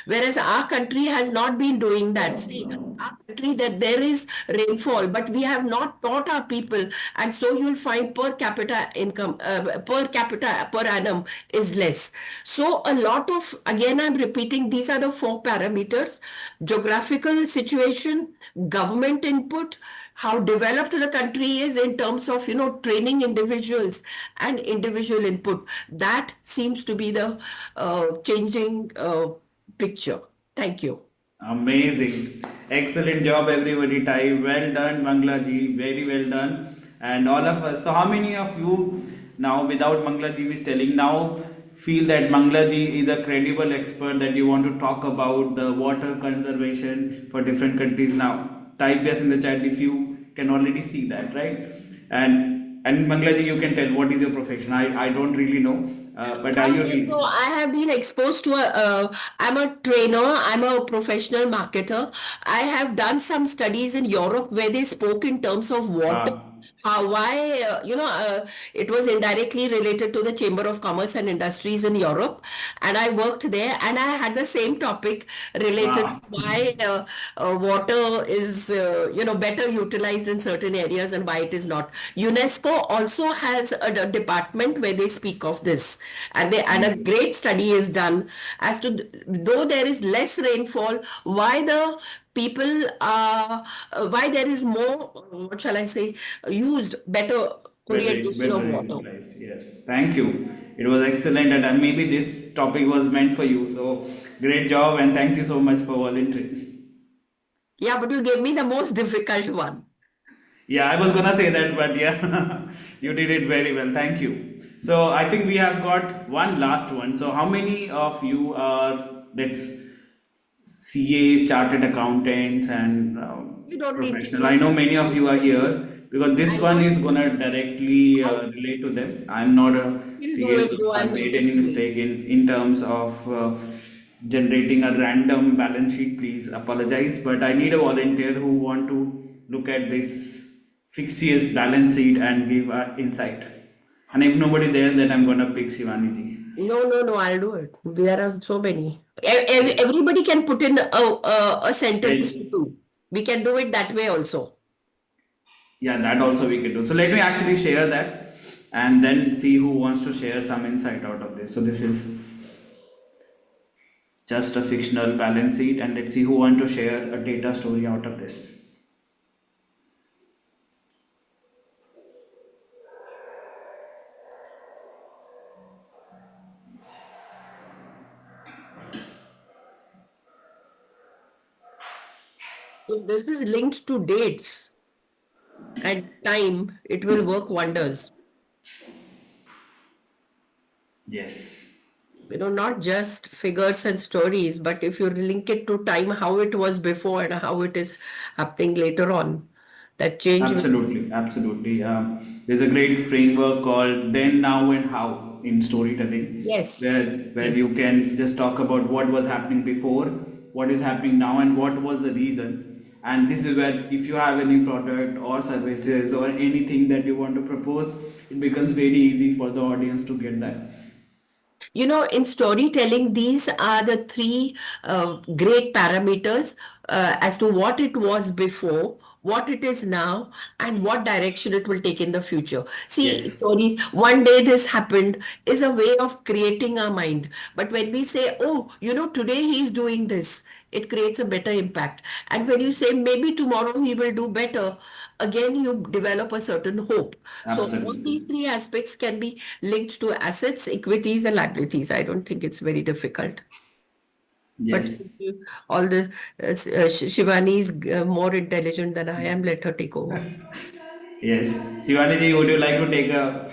Whereas our country has not been doing that. See, our country, that there is rainfall, but we have not taught our people, and so you'll find per capita income, per capita per annum is less. So a lot of, again, I'm repeating, these are the four parameters: geographical situation, government input, how developed the country is in terms of training individuals, and individual input. That seems to be the changing picture. Thank you. Amazing. Excellent job, everybody. Ty, well done, Mangla ji. Very well done. And all of us. So, how many of you now, without Mangla ji is telling, now feel that Mangla ji is a credible expert that you want to talk about the water conservation for different countries now? Type yes in the chat if you can already see that, right? And Mangla ji, you can tell what is your profession. I don't really know, but are you really? So I have been exposed to I'm a trainer, I'm a professional marketer. I have done some studies in Europe where they spoke in terms of water. Ah, Why, it was indirectly related to the Chamber of Commerce and Industries in Europe. And I worked there, and I had the same topic related to wow. why water is, better utilized in certain areas and why it is not. UNESCO also has a department where they speak of this. And a great study is done as to, though there is less rainfall, why the people why there is more, what shall I say, used better orientation of Better water. utilized. Yes. Thank you. It was excellent, and maybe this topic was meant for you. So great job, and thank you so much for volunteering. Yeah, but you gave me the most difficult one. Yeah, I was gonna say that, but yeah, you did it very well. Thank you. So I think we have got one last one. So how many of you are, let's, CAs, chartered accountants, and You don't need to professional? be a I know many of you are here because this I one don't is gonna directly I relate to them. I'm not a will do CA, it so though if I I'm made not a any CA. mistake in terms of generating a random balance sheet, please apologize. But I need a volunteer who want to look at this fictitious balance sheet and give insight. And if nobody there, then I'm gonna pick Shivani ji. No, I'll do it. There are so many. Yes. Everybody can put in a sentence Let, too. We can do it that way also. yeah, that also we can do. So let me actually share that and then see who wants to share some insight out of this. So this is just a fictional balance sheet, and let's see who want to share a data story out of this. If this is linked to dates and time, it will work wonders. Yes. Not just figures and stories, but if you link it to time, how it was before and how it is happening later on, that change will. Absolutely, absolutely. There's a great framework called Then, Now, and How in storytelling, Yes. where Yes. you can just talk about what was happening before, what is happening now, and what was the reason. And this is where, if you have any product or services or anything that you want to propose, it becomes very easy for the audience to get that. In storytelling, these are the three great parameters as to what it was before, what it is now, and what direction it will take in the future. See, Yes, stories, one day this happened, is a way of creating our mind. But when we say, oh, today he's doing this, it creates a better impact. And when you say maybe tomorrow he will do better, again, you develop a certain hope. So all absolutely. these three aspects can be linked to assets, equities, and liabilities. I don't think it's very difficult. But Yes, since all the Shivani is more intelligent than I am, let her take over. yes. Shivani ji, would you like to take a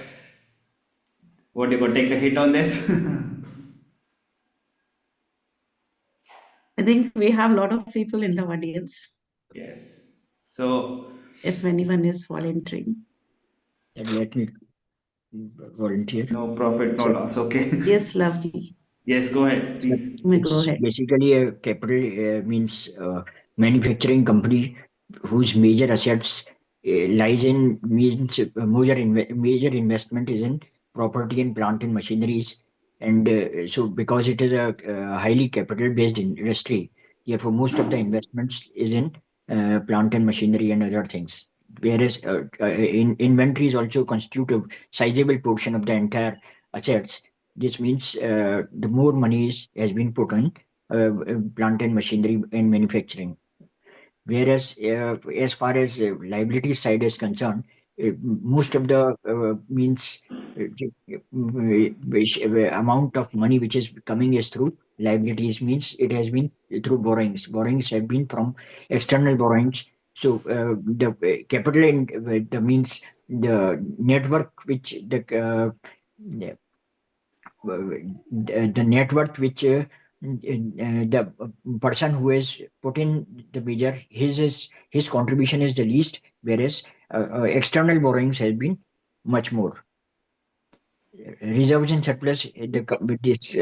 what do you call take a hit on this? I think we have a lot of people in the audience Yes. So if anyone is volunteering. And let me volunteer. no profit, no So, loss. Okay. Yes, Lovely. Yes, go ahead, so please. You may go it's ahead. basically a capital means manufacturing company whose major assets lies in means major investment is in property and plant and machineries, and so because it is a highly capital based industry, therefore most of the investments is in plant and machinery and other things. Whereas inventories also constitute a sizable portion of the entire assets. This means the more money has been put on plant and machinery and manufacturing. Whereas as far as liability side is concerned, most of the means amount of money which is coming is through liabilities, means it has been through borrowings. Borrowings have been from external borrowings. So the capital and the means the network which the net worth which the person who has put in the major his contribution is the least, whereas external borrowings has been much more. Reserves and surplus, with this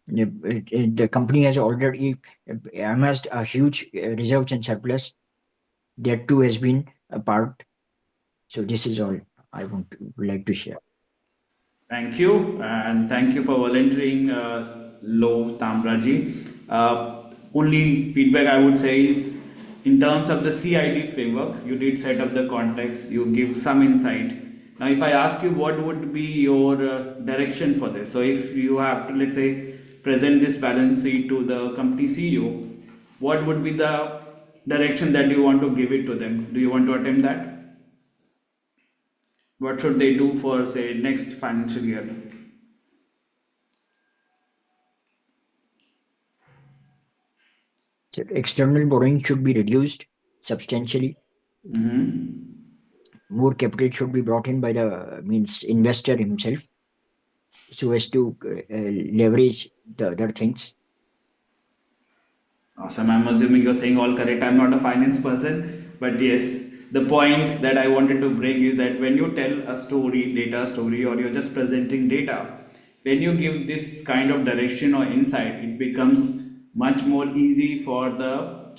the company has already amassed a huge reserves and surplus. That too has been a part. So this is all I would like to share. Thank you, and thank you for volunteering, Lo Tamraji. Only feedback I would say is in terms of the CID framework, you did set up the context, you give some insight. Now, if I ask you what would be your direction for this, so if you have to, let's say, present this balance sheet to the company CEO, what would be the direction that you want to give it to them? Do you want to attempt that? What should they do for, say, next financial year? So external borrowing should be reduced substantially. Mm-hmm. More capital should be brought in by the means investor himself, so as to leverage the other things. Awesome. I'm assuming you're saying all correct. I'm not a finance person, but yes, the point that I wanted to bring is that when you tell a story, data story, or you're just presenting data, when you give this kind of direction or insight, it becomes much more easy for the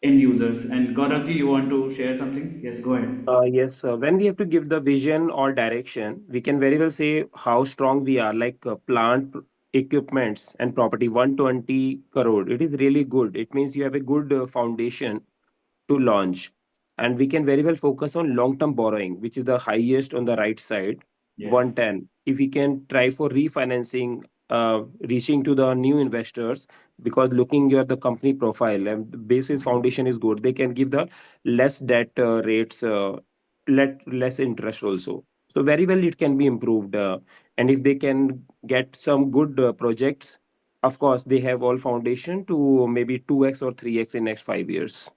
end users. And Gauravji, you want to share something? Yes, go ahead. Yes, when we have to give the vision or direction, we can very well say how strong we are, like plant, equipments, and property. 120 crore. It is really good. It means you have a good foundation to launch. And we can very well focus on long term borrowing, which is the highest on the right side, Yeah, 110. If we can try for refinancing, reaching to the new investors, because looking at the company profile and the basis foundation is good, they can give the less debt rates, less interest also. So very well it can be improved. And if they can get some good projects, of course they have all foundation to maybe 2x or 3x in next 5 years.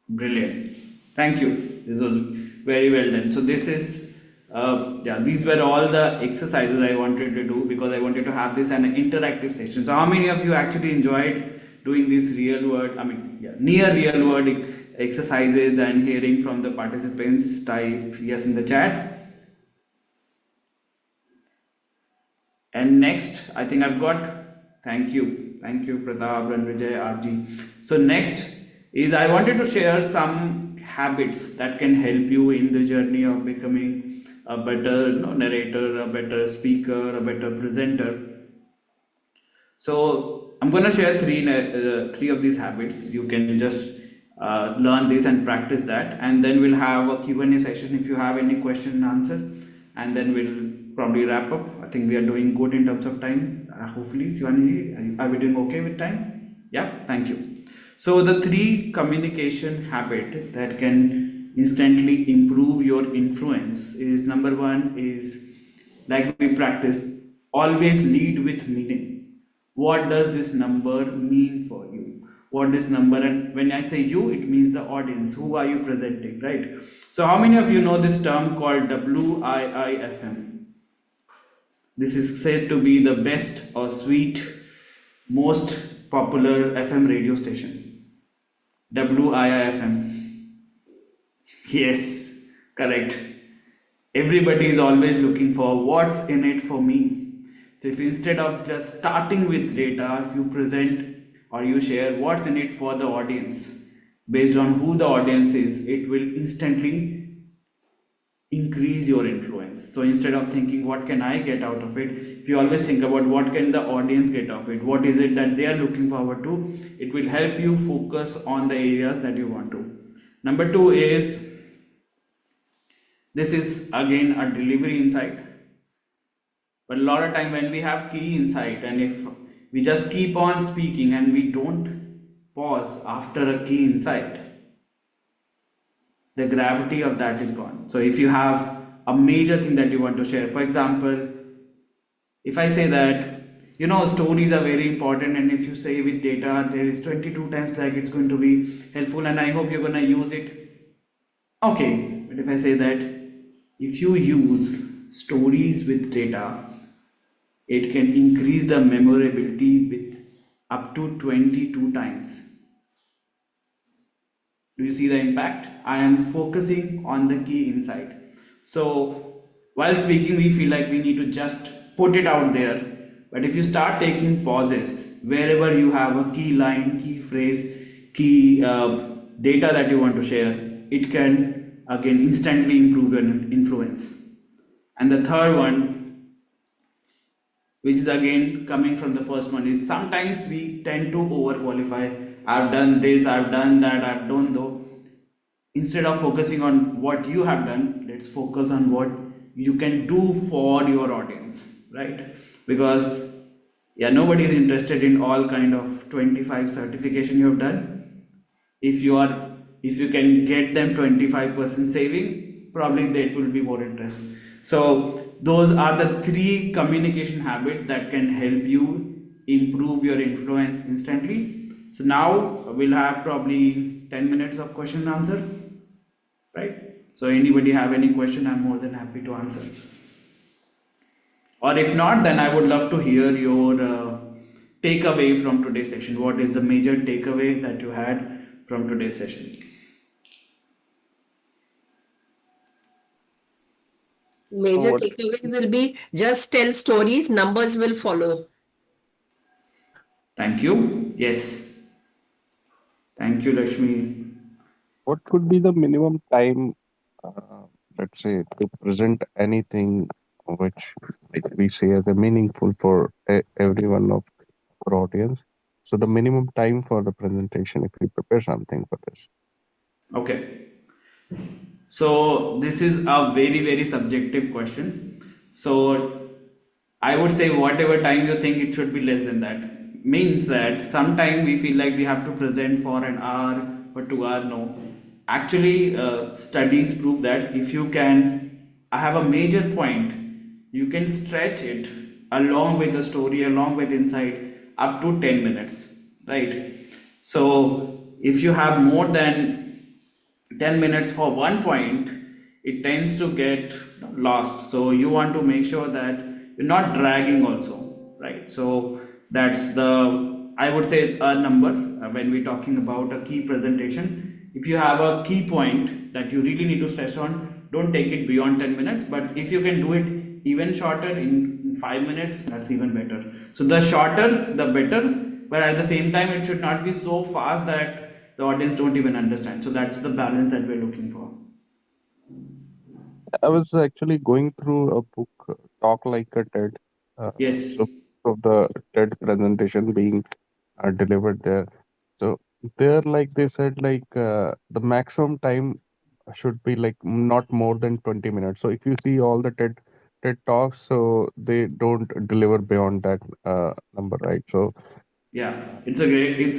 brilliant. Thank you. This was very well done. So this is, yeah, these were all the exercises I wanted to do because I wanted to have this an interactive session. So how many of you actually enjoyed doing this real world, I mean, yeah, near real world exercises and hearing from the participants? Type yes in the chat. And next, I think I've got, thank you, Pratap and Vijay RG. So next is I wanted to share some habits that can help you in the journey of becoming a better narrator, a better speaker, a better presenter. So I'm gonna share three of these habits. You can just learn this and practice that, and then we'll have a Q&A session if you have any question and answer, and then we'll probably wrap up. I think we are doing good in terms of time. Hopefully, Shivani, are we doing okay with time? Yeah, thank you. So the three communication habit that can instantly improve your influence is, number one is, like we practice, always lead with meaning. What does this number mean for you? What this number, and when I say you, it means the audience. Who are you presenting, right? So how many of you know this term called WIIFM? This is said to be the best or sweet, most popular FM radio station. WIIFM. Yes, correct. Everybody is always looking for what's in it for me. So if instead of just starting with data, if you present or you share what's in it for the audience, based on who the audience is, it will instantly increase your influence. So instead of thinking what can I get out of it, if you always think about what can the audience get out of it, what is it that they are looking forward to, it will help you focus on the areas that you want to. Number two is, this is again a delivery insight, but a lot of time when we have key insight, and if we just keep on speaking and we don't pause after a key insight, the gravity of that is gone. So if you have a major thing that you want to share, for example, if I say that, stories are very important, and if you say with data there is 22 times like it's going to be helpful, and I hope you're going to use it. Okay, but if I say that if you use stories with data, it can increase the memorability with up to 22 times. Do you see the impact? I am focusing on the key insight. So while speaking, we feel like we need to just put it out there. But if you start taking pauses wherever you have a key line, key phrase, key data that you want to share, it can again instantly improve your influence. And the third one, which is again coming from the first one, is sometimes we tend to overqualify. I've done this, I've done that, I've done though. Instead of focusing on what you have done, let's focus on what you can do for your audience, right? Because nobody is interested in all kind of 25 certification you have done. If you can get them 25% saving, probably that will be more interest. So those are the three communication habits that can help you improve your influence instantly. So now we'll have probably 10 minutes of question and answer, right? So anybody have any question, I'm more than happy to answer. Or if not, then I would love to hear your takeaway from today's session. What is the major takeaway that you had from today's session? Major takeaway will be just tell stories, numbers will follow. Thank you. Yes. Thank you, Lakshmi. What could be the minimum time, let's say, to present anything which like we say as a meaningful for every one of our audience? So the minimum time for the presentation, if we prepare something for this. Okay. So this is a very, very subjective question. So I would say whatever time you think, it should be less than that. Means that sometime we feel like we have to present for an hour or 2 hours. No. Actually, studies prove that if you can, I have a major point, you can stretch it along with the story, along with insight, up to 10 minutes, right? So if you have more than 10 minutes for one point, it tends to get lost. So you want to make sure that you're not dragging also, right? So that's the, I would say, a number when we're talking about a key presentation. If you have a key point that you really need to stress on, don't take it beyond 10 minutes. But if you can do it even shorter, in 5 minutes, that's even better. So the shorter the better, but at the same time it should not be so fast that the audience don't even understand. So that's the balance that we're looking for. I was actually going through a book, Talk Like a TED. Yes. So of the TED presentation being delivered there. So there, like they said, like the maximum time should be like not more than 20 minutes. So if you see all the TED talks, so they don't deliver beyond that number, right? So Yeah, it's a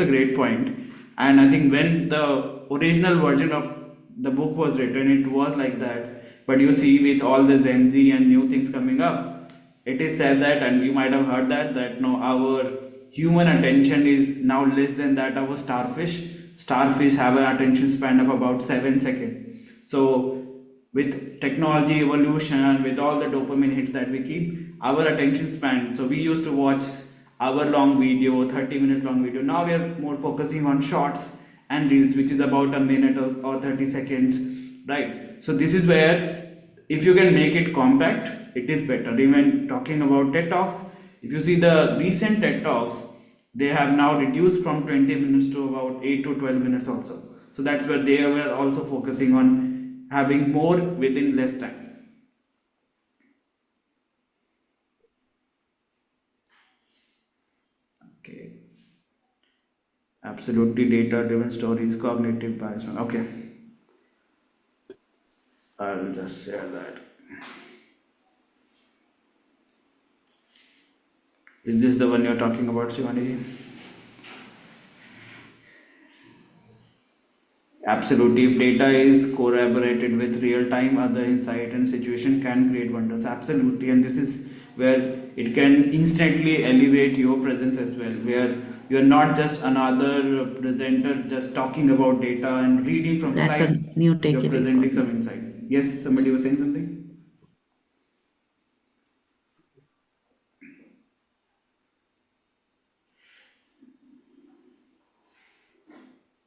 great point. And I think when the original version of the book was written, it was like that. But you see, with all the Gen Z and new things coming up, it is said that, and you might have heard that no, our human attention is now less than that of a starfish. Starfish have an attention span of about 7 seconds. So with technology evolution, with all the dopamine hits that we keep, our attention span, so we used to watch hour long video, 30 minutes long video. Now we are more focusing on shorts and reels, which is about a minute or 30 seconds, right? So this is where, if you can make it compact, it is better. Even talking about TED talks, if you see the recent TED talks, they have now reduced from 20 minutes to about 8 to 12 minutes also. So that's where they were also focusing on having more within less time. Okay, absolutely data driven stories, cognitive bias. Okay, I'll just share that. Is this the one you're talking about, Shivani? Absolutely. If data is corroborated with real time, other insight and situation can create wonders. Absolutely. And this is where it can instantly elevate your presence as well, where you're not just another presenter just talking about data and reading from That's a slides, new you're takeaway for presenting me. some insight. Yes, somebody was saying something?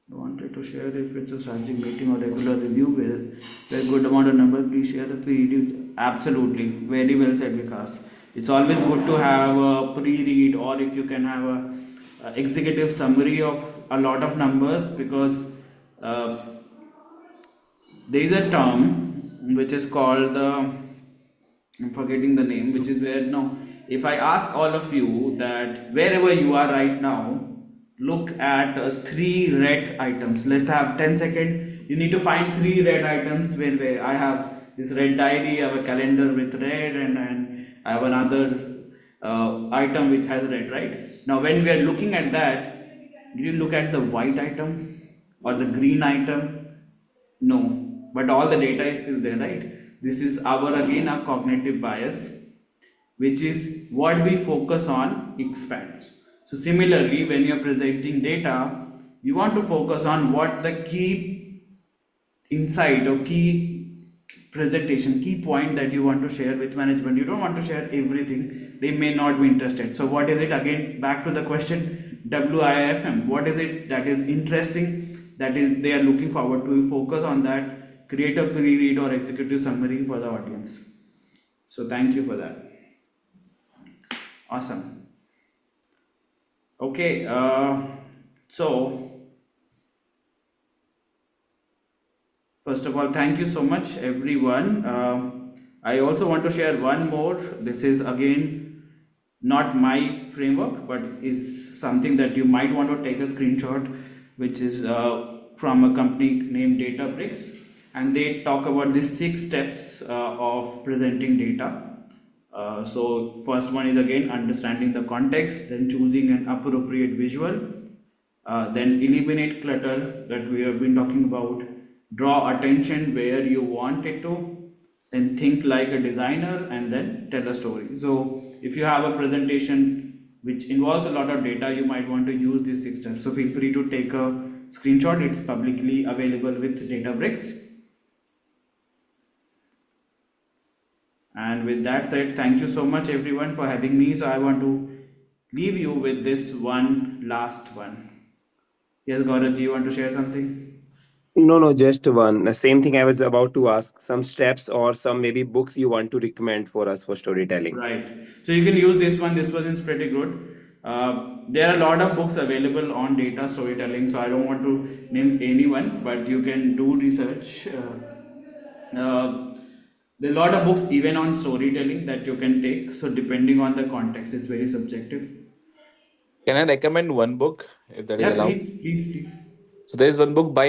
I wanted to share if it's a strategic meeting or regular review where good amount of number, please share the pre-read. Absolutely, very well said, Vikas. It's always good to have a pre-read, or if you can have a executive summary of a lot of numbers, because uh, there is a term which is called the, I'm forgetting the name, which is where no, if I ask all of you that wherever you are right now, look at three red items. Let's have 10 seconds. You need to find three red items where I have this red diary, I have a calendar with red, and I have another item which has red, right? Now, when we are looking at that, did you look at the white item or the green item? No, but all the data is still there, right? This is our again a cognitive bias, which is what we focus on expands. So similarly, when you're presenting data, you want to focus on what the key insight or key presentation, key point that you want to share with management. You don't want to share everything, they may not be interested. So what is it, again back to the question, WIFM, what is it that is interesting, that is they are looking forward to? You focus on that, create a pre-read or executive summary for the audience. So thank you for that. Awesome. Okay, so first of all, thank you so much, everyone. I also want to share one more. This is again not my framework, but is something that you might want to take a screenshot, which is from a company named Databricks, and they talk about the 6 steps of presenting data. So first one is again understanding the context, then choosing an appropriate visual, then eliminate clutter that we have been talking about, draw attention where you want it to, then think like a designer, and then tell a story. So if you have a presentation which involves a lot of data, you might want to use these 6 steps. So feel free to take a screenshot. It's publicly available with Databricks. And with that said, thank you so much everyone for having me. So I want to leave you with this one last one. Yes, Gaurav, you want to share something? No, no, just one. The same thing I was about to ask. Some steps or some maybe books you want to recommend for us for storytelling. Right. So you can use this one. This one is pretty good. There are a lot of books available on data storytelling. So I don't want to name anyone, but you can do research. There are a lot of books even on storytelling that you can take. So depending on the context, it's very subjective. Can I recommend one book if that is Yeah, allowed? please, please, please. So there's one book by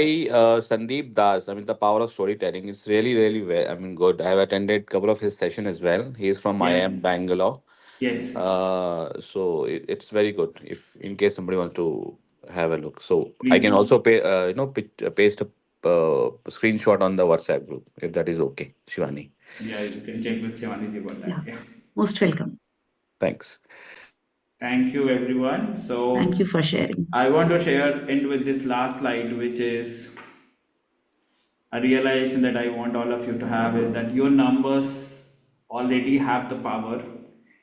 Sandeep Das. I mean, The Power of Storytelling. It's really, really well. I mean, good. I have attended a couple of his sessions as well. He is from Yeah. IIM Bangalore. Yes. So it's very good. If in case somebody wants to have a look, so I can Please. also paste a screenshot on the WhatsApp group if that is okay, Shivani. Yeah, you can check with Shivani ji about that. Yeah, Yeah. most welcome. Thanks. Thank you, everyone. So Thank you for sharing. I want to end with this last slide, which is a realization that I want all of you to have is that your numbers already have the power.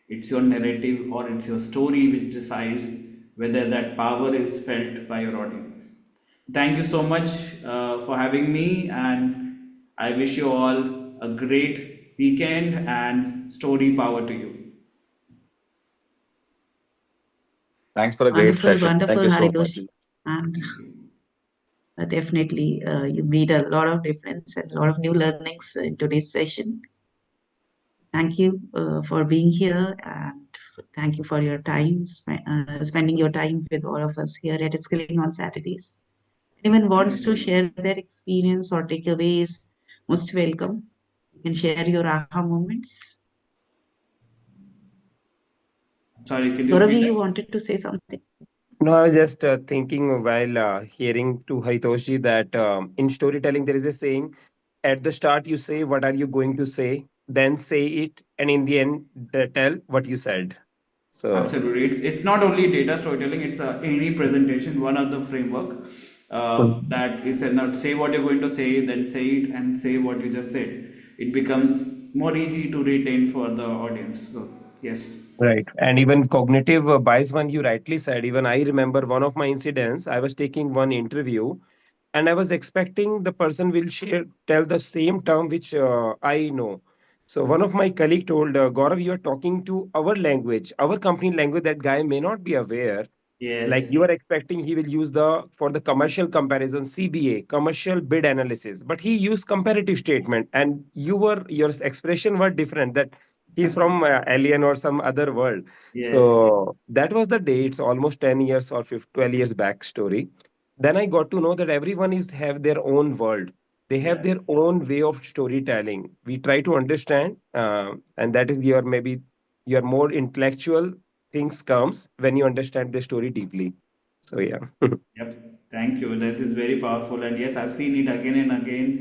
It's your narrative or it's your story which decides whether that power is felt by your audience. Thank you so much for having me, and I wish you all a great weekend and story power to you. Thanks for a great Wonderful, session. Thank wonderful, you so much. Haritosh. And Thank you. definitely, you made a lot of difference and a lot of new learnings in today's session. Thank you for being here, and thank you for your time, spending your time with all of us here at Skilling on Saturdays. Anyone Thank you wants so to much. share their experience or takeaways, most welcome. You can share your aha moments. Sorry, can you repeat Gaurav, you that? wanted to say something? No, I was just thinking while hearing to Haitoshi that in storytelling there is a saying: at the start you say what are you going to say, then say it, and in the end tell what you said. So Absolutely. It's not only data storytelling, it's any presentation, one of the framework that is not say what you're going to say, then say it and say what you just said. It becomes more easy to retain for the audience. So, yes. right, and even cognitive bias one you rightly said. Even I remember one of my incidents. I was taking one interview, and I was expecting the person will tell the same term which I know. So one of my colleague told Gaurav, you are talking to our language, our company language. That guy may not be aware. Like Yes. you are expecting he will use the for the commercial comparison CBA, commercial bid analysis, but he used comparative statement, and your expression were different. That he's from alien or some other world. Yes. So that was the day. It's almost 10 years or 15, 12 years back story. Then I got to know that everyone is have their own world. They have Yeah. their own way of storytelling. We try to understand, and that is your maybe your more intellectual things comes when you understand the story deeply. So yeah. Yep, thank you. This is very powerful, and yes, I've seen it again and again.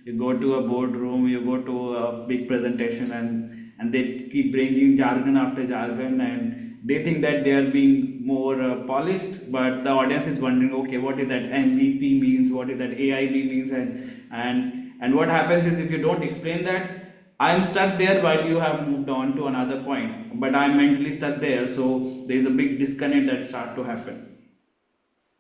You go to a boardroom, you go to a big presentation, and they keep bringing jargon after jargon, and they think that they are being more polished, but the audience is wondering, okay, what is that MVP means, what is that AIB means, and what happens is if you don't explain that, I'm stuck there while you have moved on to another point, but I'm mentally stuck there, so there is a big disconnect that start to happen.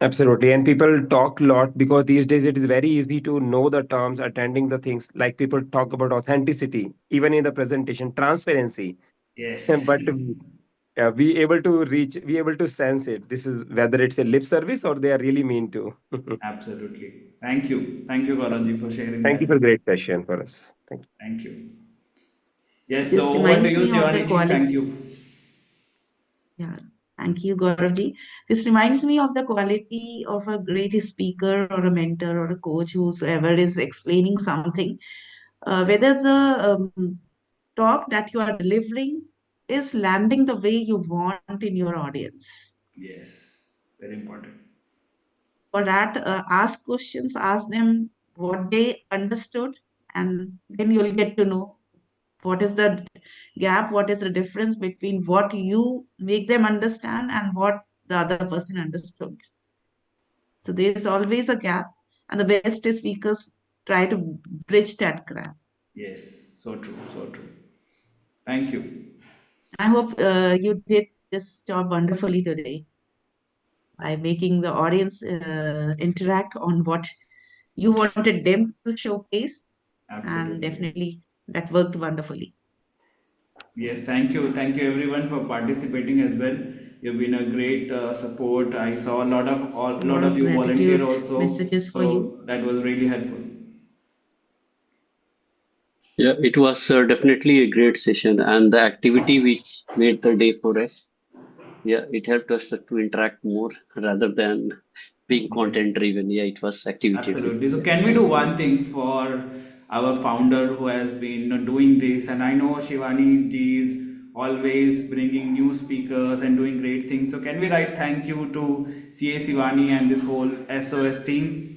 Absolutely. And people talk a lot because these days it is very easy to know the terms, attending the things. Like people talk about authenticity, even in the presentation, transparency. Yes. But we able to sense it. This is whether it's a lip service or they are really mean to. Absolutely. Thank you. Thank you, Gaurav, for sharing Thank you that. for great session for us. Thank you. Thank you. Yes, This so over to reminds you, me of the Shivani ji. quality. Thank you. Yeah, thank you, Gauravji. This reminds me of the quality of a great speaker or a mentor or a coach, whosoever is explaining something. Whether the talk that you are delivering is landing the way you want in your audience. Yes, very important. For that, ask questions, ask them what they understood, and then you'll get to know what is the gap, what is the difference between what you make them understand and what the other person understood. So there's always a gap, and the best speakers try to bridge that gap. Yes, so true, so true. Thank you. I hope you did this job wonderfully today by making the audience interact on what you wanted them to showcase, and Absolutely. definitely that worked wonderfully. Yes, thank you. Thank you everyone for participating as well. You've been a great support. I saw A lot lot of of you volunteer gratitude also. messages for you. So that was really helpful. Yeah, it was definitely a great session, and the activity which made the day for us. Yeah, it helped us to interact more rather than being Yes. content driven. Yeah, it was activity Absolutely. driven. So Yeah, can we do nice. one thing for our founder who has been doing this? And I know Shivani ji is always bringing new speakers and doing great things. So can we write thank you to CA Shivani and this whole SOS team?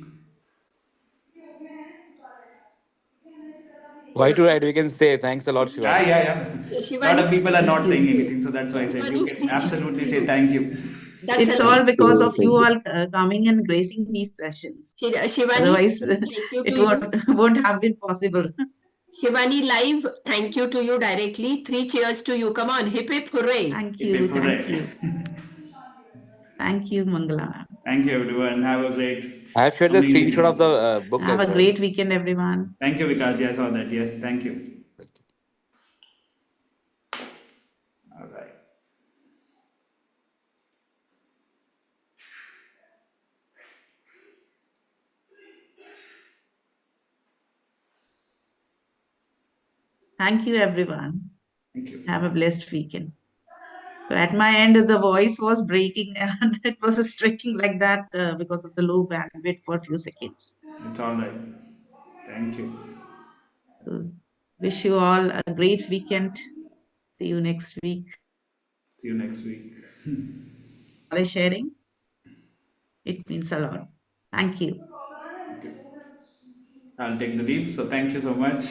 Why to write? We can say thanks a lot, Ah, Shivani. yeah, yeah. Lot Shivani, of people are Thank not saying you. anything, so that's why I said you Shivani, can thank absolutely say you. thank you. That's It's enough. all Thank because of you. you Thank you. all coming and gracing these sessions. Shivani, Otherwise, thank you it to you. won't have been possible. Shivani, live, thank you to you directly. 3 cheers to you. Come on, hip hip hooray. Thank Hip hip you, thank hooray. you, thank you, Mangala. Thank you everyone. Have a great, I have shared the amazing screenshot of the day. book Have as a well. great weekend, everyone. Thank you, Vikas. I saw that. Yes, thank you. All right. Thank you, everyone. Thank you. Have a blessed weekend. So at my end, the voice was breaking and it was stretching like that because of the low bandwidth for a few seconds. It's all right. Thank you. So wish you all a great weekend. See you next week. See you next week. Knowledge sharing, it means a lot. Thank you. Okay. I'll take the leave. So thank you so much.